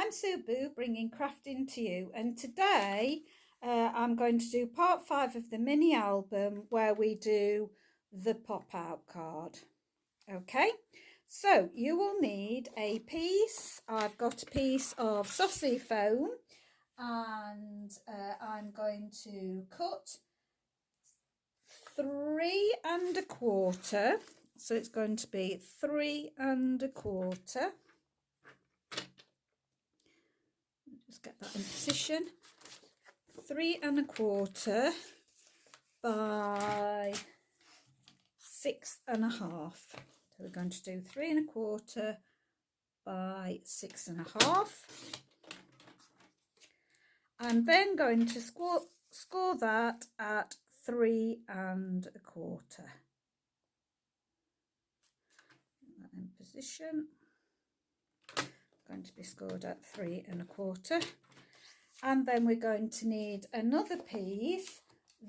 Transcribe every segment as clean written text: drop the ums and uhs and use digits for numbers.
I'm Sue Boo, bringing crafting to you, and today I'm going to do part 5 of the mini album where we do the pop-out card. Okay, so you will need a piece. I've got a piece of saucy foam, and I'm going to cut 3 1/4, so it's going to be 3 1/4. Just get that in position. 3 1/4 by 6 1/2. So we're going to do 3 1/4 by 6 1/2. I'm then going to score that at 3 1/4. That in position. Going to be scored at 3 1/4, and then we're going to need another piece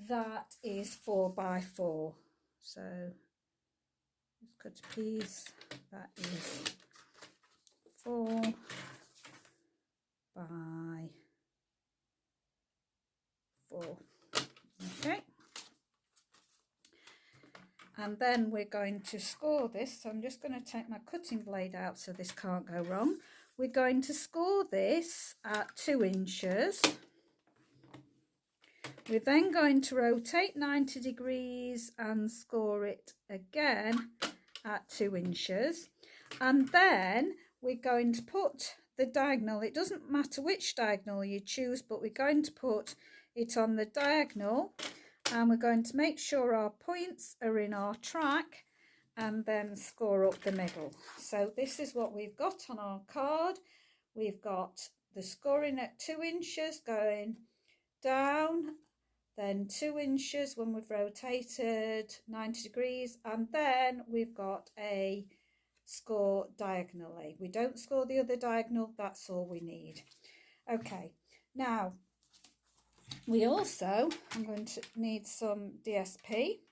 that is 4 by 4. So let's cut a piece that is 4 by 4. Okay, and then we're going to score this. So I'm just going to take my cutting blade out so this can't go wrong. We're going to score this at 2 inches. We're then going to rotate 90 degrees and score it again at 2 inches. And then we're going to put the diagonal. It doesn't matter which diagonal you choose, but we're going to put it on the diagonal, and we're going to make sure our points are in our track and then score up the middle. So this is what we've got on our card. We've got the scoring at 2 inches going down, then 2 inches when we've rotated 90 degrees, and then we've got a score diagonally. We don't score the other diagonal, that's all we need. Okay, now we also, I'm going to need some DSP.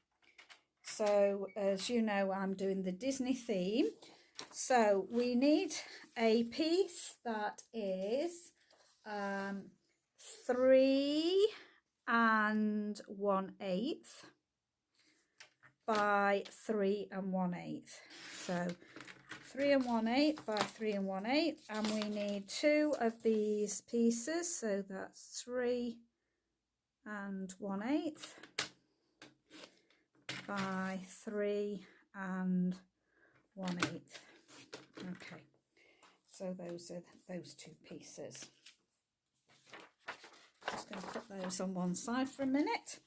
So as you know, I'm doing the Disney theme. So we need a piece that is 3 1/8 by 3 1/8. So 3 1/8 by 3 1/8, and we need 2 of these pieces. So that's 3 1/8 by 3 1/8. Okay, so those are those 2 pieces. Just going to put those on one side for a minute,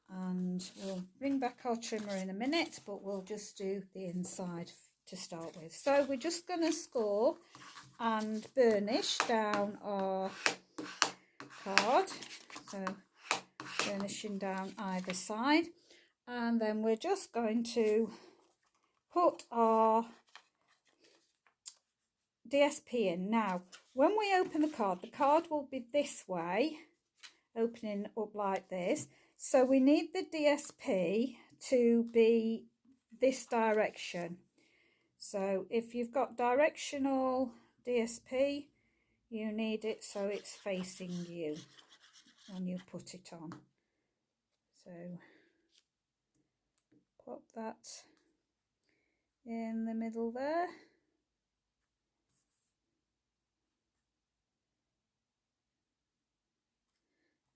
and we'll bring back our trimmer in a minute, but we'll just do the inside to start with. So we're just going to score and burnish down our card, so burnishing down either side, and then we're just going to put our DSP in. Now when we open the card will be this way, opening up like this, so we need the DSP to be this direction. So if you've got directional DSP, you need it so it's facing you when you put it on. So pop that in the middle there.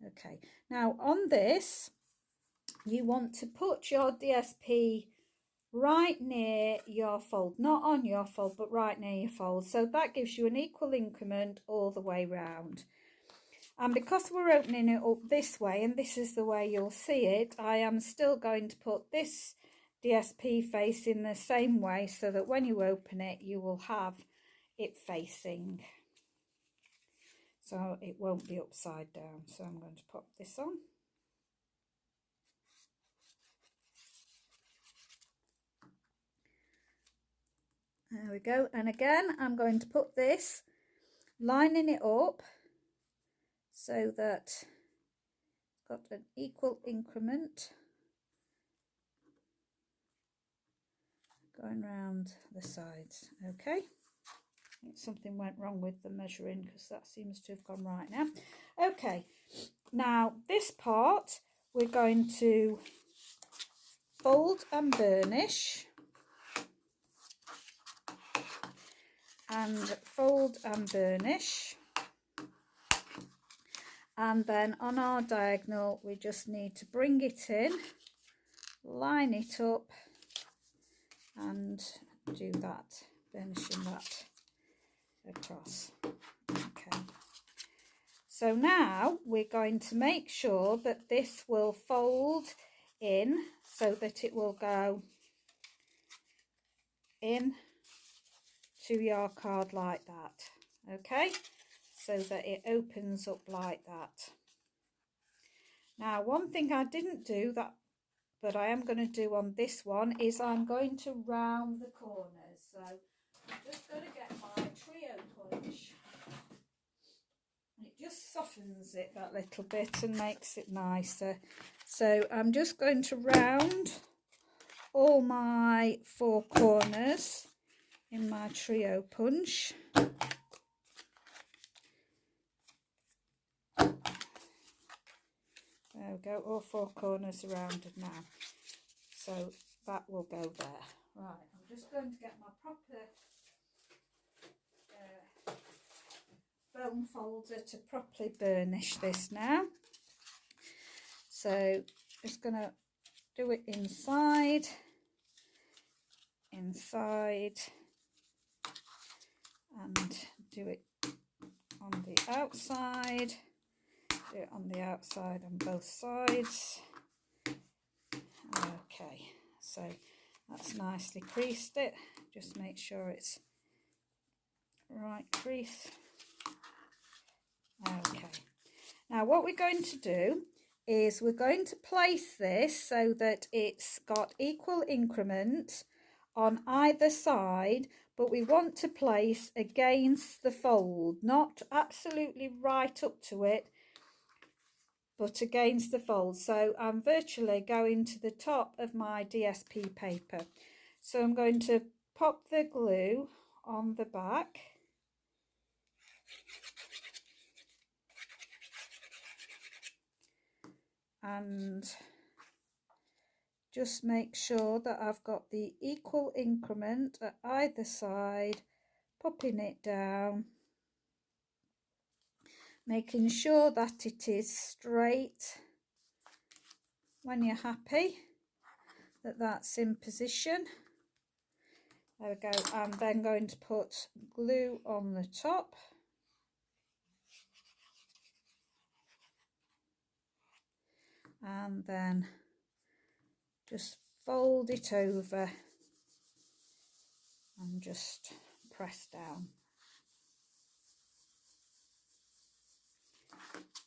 Okay, now on this you want to put your DSP right near your fold, not on your fold but right near your fold, so that gives you an equal increment all the way round. And because we're opening it up this way, and this is the way you'll see it, I am still going to put this DSP face in the same way so that when you open it you will have it facing, so it won't be upside down. So I'm going to pop this on. There we go, and again I'm going to put this, lining it up so that it's got an equal increment going round the sides. Okay, Something went wrong with the measuring because that seems to have gone right now. Okay, now this part we're going to fold and burnish, and fold and burnish, and then on our diagonal we just need to bring it in, line it up and do that, burnishing that across. Okay, so now we're going to make sure that this will fold in so that it will go in to your card like that. Okay, so that it opens up like that. Now, one thing I didn't do that, but I am going to do on this one, is I'm going to round the corners. So I'm just going to get my trio punch. It just softens it that little bit and makes it nicer. So I'm just going to round all my 4 corners in my trio punch. There we go, all 4 corners are rounded now. So that will go there. Right, I'm just going to get my proper bone folder to properly burnish this now. So just going to do it inside, and do it on the outside. Do it on the outside on both sides. Okay, so that's nicely creased it. Just make sure it's right crease. Okay, now what we're going to do is we're going to place this so that it's got equal increment on either side, but we want to place against the fold, not absolutely right up to it, but against the fold. So I'm virtually going to the top of my DSP paper. So I'm going to pop the glue on the back. And just make sure that I've got the equal increment at either side, popping it down, making sure that it is straight. When you're happy that that's in position, there we go. I'm then going to put glue on the top. And then just fold it over and just press down.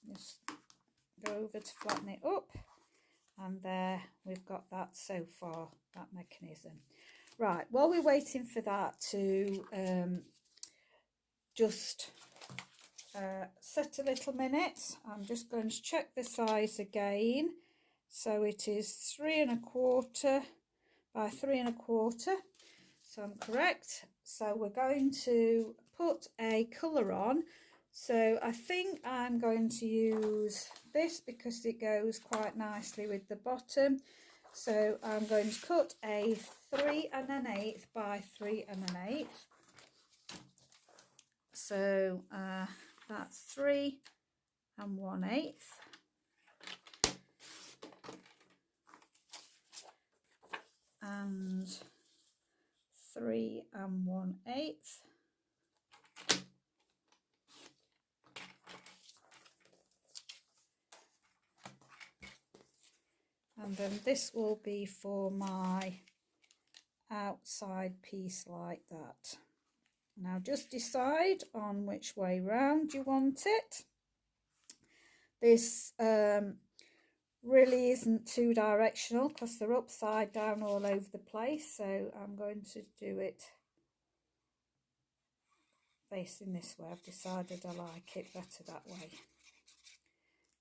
Just go over to flatten it up, and there we've got that so far, that mechanism. Right, while we're waiting for that to just set a little minute, I'm just going to check the size again. So it is 3 1/4 by 3 1/4, so I'm correct. So we're going to put a colour on. So I think I'm going to use this because it goes quite nicely with the bottom. So I'm going to cut a 3 1/8 by 3 1/8. So that's 3 1/8. And 3 1/8. And then this will be for my outside piece like that. Now just decide on which way round you want it. This really isn't two directional because they're upside down all over the place, so I'm going to do it facing this way. I've decided I like it better that way.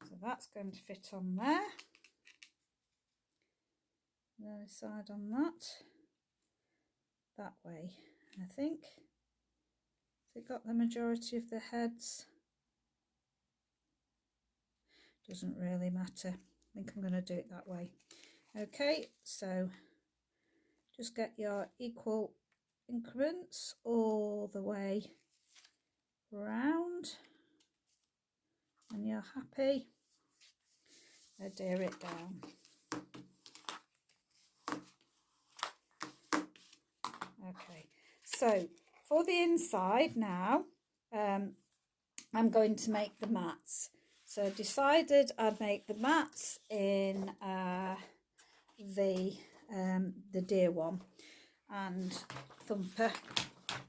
So that's going to fit on there. The other side on that way, I think. it got the majority of the heads? Doesn't really matter. I think I'm going to do it that way. Okay, so just get your equal increments all the way round, and you're happy. Adhere it down. Okay, so for the inside now, I'm going to make the mats. So I decided I'd make the mats in the deer one and Thumper.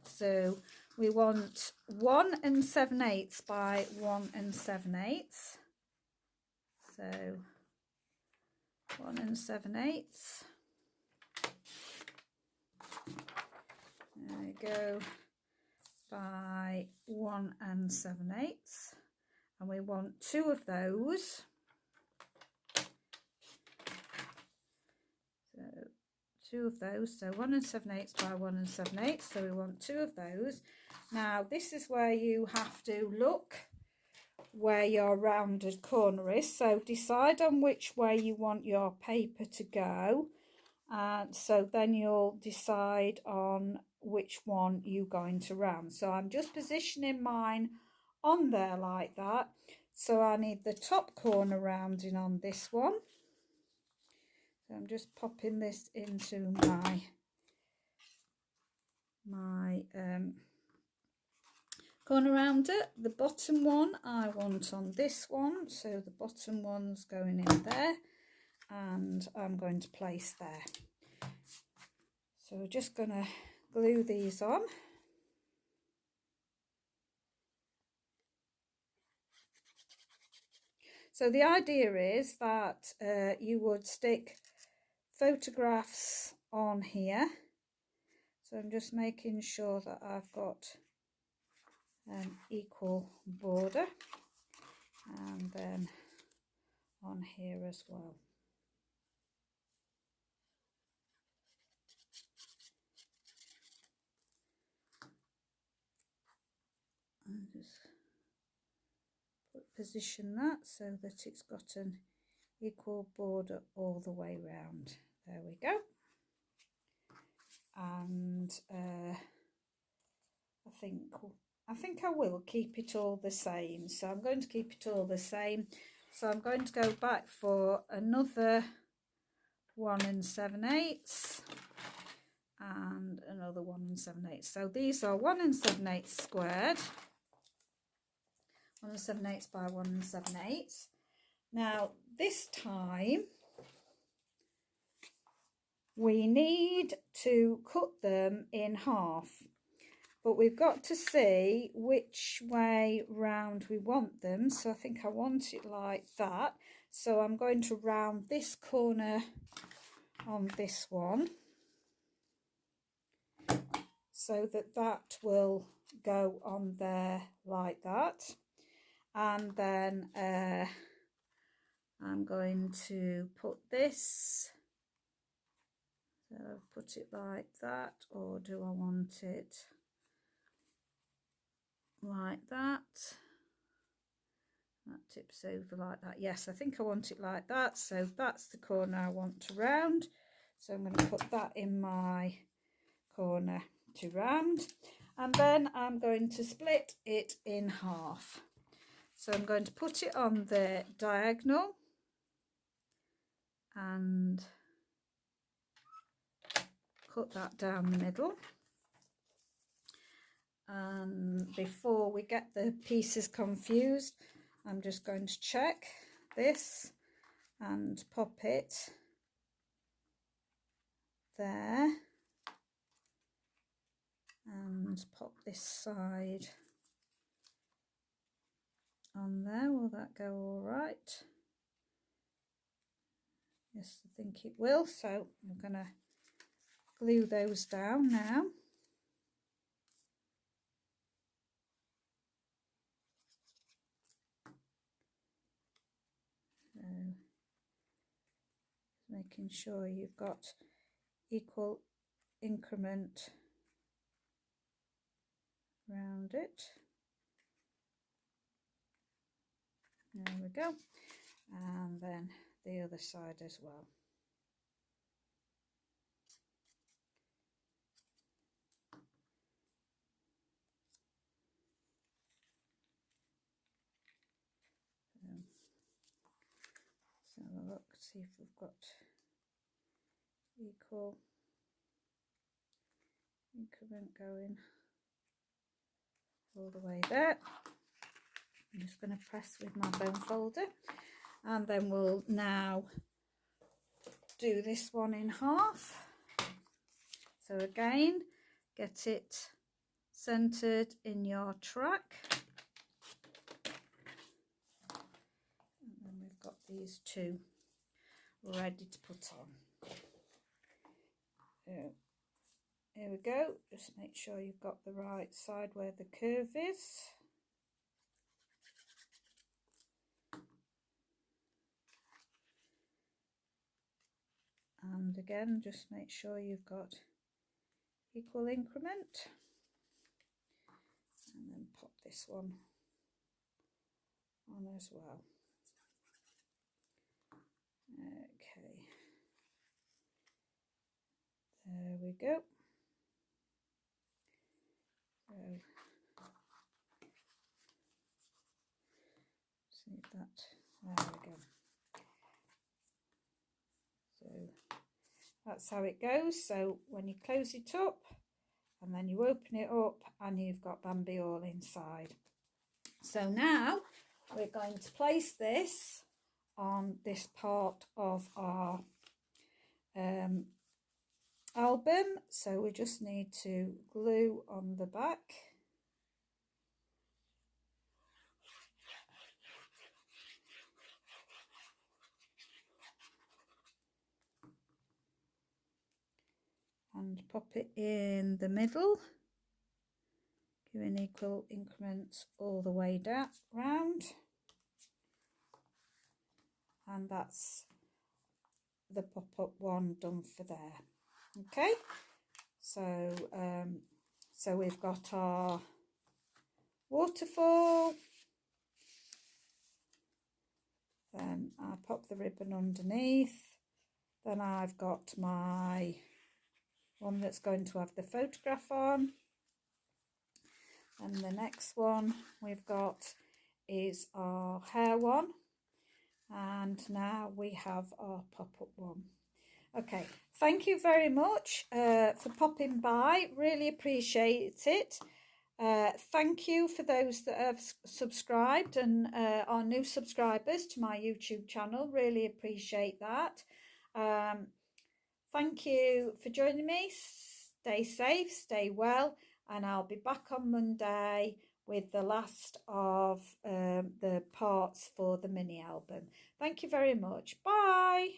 So we want 1 7/8 by 1 7/8. So 1 7/8. There we go, by 1 7/8, and we want 2 of those. So 2 of those, so 1 7/8 by 1 7/8. So we want 2 of those. Now this is where you have to look where your rounded corner is. So decide on which way you want your paper to go, and so then you'll decide on which one you're going to round. So I'm just positioning mine on there like that. So I need the top corner rounding on this one. So I'm just popping this into my corner rounder. The bottom one I want on this one, so the bottom one's going in there, and I'm going to place there. So we're just going to glue these on. So the idea is that you would stick photographs on here. So I'm just making sure that I've got an equal border, and then on here as well. And just position that so that it's got an equal border all the way round. There we go. And I think I will keep it all the same. So I'm going to keep it all the same. So I'm going to go back for another 1 7/8 and another 1 7/8. So these are 1 7/8 squared. 1 7/8 by 1 7/8. Now this time we need to cut them in half, but we've got to see which way round we want them. So I think I want it like that. So I'm going to round this corner on this one, so that that will go on there like that. And then I'm going to put this, so put it like that, or do I want it like that? That tips over like that. Yes, I think I want it like that. So that's the corner I want to round. So I'm going to put that in my corner to round, and then I'm going to split it in half. So I'm going to put it on the diagonal and cut that down the middle. And before we get the pieces confused, I'm just going to check this and pop it there, and pop this side on there. Will that go all right? Yes, I think it will. So I'm going to glue those down now. So making sure you've got equal increment around it. There we go. And then the other side as well. So have a look, see if we've got equal increment going all the way there. I'm just going to press with my bone folder, and then we'll now do this one in half. So again, get it centered in your track. And then we've got these two ready to put on. Here we go. Just make sure you've got the right side where the curve is. And again, just make sure you've got equal increment. And then pop this one on as well. Okay. There we go. So, see that. There we go. So that's how it goes. So when you close it up and then you open it up, and you've got Bambi all inside. So now we're going to place this on this part of our album. So we just need to glue on the back. And pop it in the middle, giving equal increments all the way down round. And that's the pop-up one done for there. Okay, so so we've got our waterfall. Then I pop the ribbon underneath. Then I've got my one that's going to have the photograph on. And the next one we've got is our hair one. And now we have our pop-up one. Okay, thank you very much for popping by. Really appreciate it. Thank you for those that have subscribed and are new subscribers to my YouTube channel. Really appreciate that. Thank you for joining me. Stay safe, stay well, and I'll be back on Monday with the last of the parts for the mini album. Thank you very much. Bye.